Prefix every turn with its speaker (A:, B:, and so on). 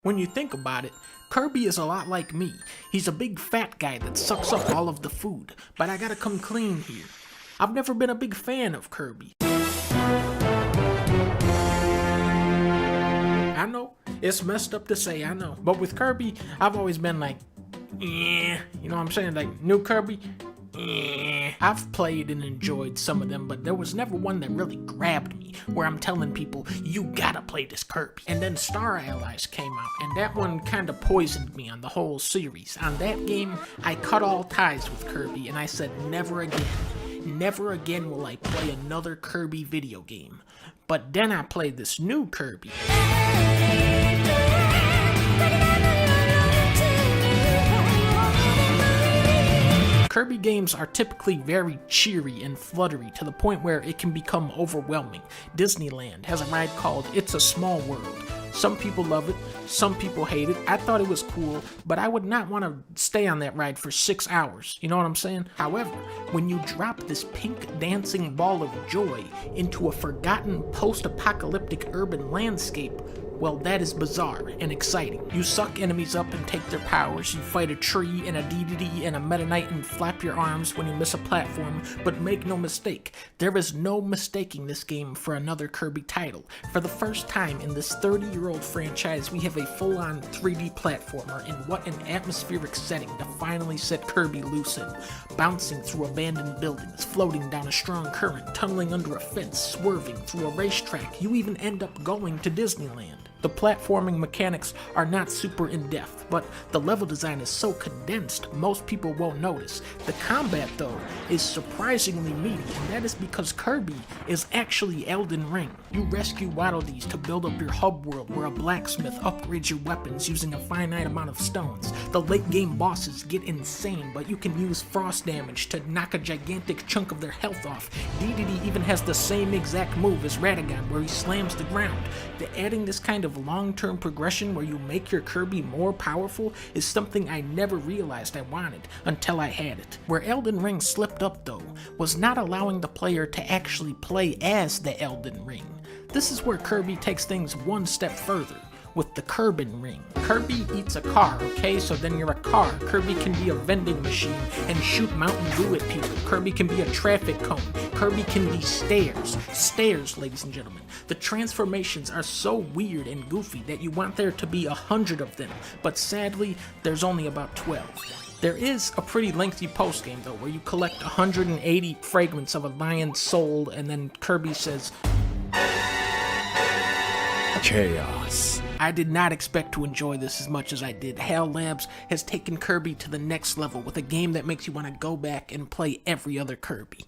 A: When you think about it, Kirby is a lot like me. He's a big fat guy that sucks up all of the food, but I gotta come clean here. I've never been a big fan of Kirby. I know, it's messed up to say, I know, but with Kirby, I've always been like, yeah, you know what I'm saying, like, new Kirby, yeah. I've played and enjoyed some of them, but there was never one that really grabbed me, where I'm telling people, you gotta play this Kirby. And then Star Allies came out, and that one kinda poisoned me on the whole series. On that game, I cut all ties with Kirby, and I said, never again. Never again will I play another Kirby video game. But then I played this new Kirby. Kirby games are typically very cheery and fluttery to the point where it can become overwhelming. Disneyland has a ride called It's a Small World. Some people love it, some people hate it. I thought it was cool, but I would not want to stay on that ride for 6 hours, you know what I'm saying? However, when you drop this pink dancing ball of joy into a forgotten post-apocalyptic urban landscape, well, that is bizarre and exciting. You suck enemies up and take their powers, you fight a tree and a DDD and a Meta Knight and flap your arms when you miss a platform, but make no mistake, there is no mistaking this game for another Kirby title. For the first time in this 30-year-old franchise, we have a full-on 3D platformer, and what an atmospheric setting to finally set Kirby loose in. Bouncing through abandoned buildings, floating down a strong current, tunneling under a fence, swerving through a racetrack, you even end up going to Disneyland. The platforming mechanics are not super in-depth, but the level design is so condensed, most people won't notice. The combat, though, is surprisingly meaty, and that is because Kirby is actually Elden Ring. You rescue Waddle Dees to build up your hub world where a blacksmith upgrades your weapons using a finite amount of stones. The late-game bosses get insane, but you can use frost damage to knock a gigantic chunk of their health off. DDD even has the same exact move as Radagon, where he slams the ground. Adding this kind of long-term progression where you make your Kirby more powerful is something I never realized I wanted until I had it. Where Elden Ring slipped up, though, was not allowing the player to actually play as the Elden Ring. This is where Kirby takes things one step further, with the Kerbin Ring. Kirby eats a car, okay? So then you're a car. Kirby can be a vending machine and shoot Mountain Dew at people. Kirby can be a traffic cone. Kirby can be stairs. Stairs, ladies and gentlemen. The transformations are so weird and goofy that you want there to be 100 of them, but sadly, there's only about 12. There is a pretty lengthy post-game, though, where you collect 180 fragments of a lion's soul, and then Kirby says, chaos. I did not expect to enjoy this as much as I did. HAL Labs has taken Kirby to the next level with a game that makes you want to go back and play every other Kirby.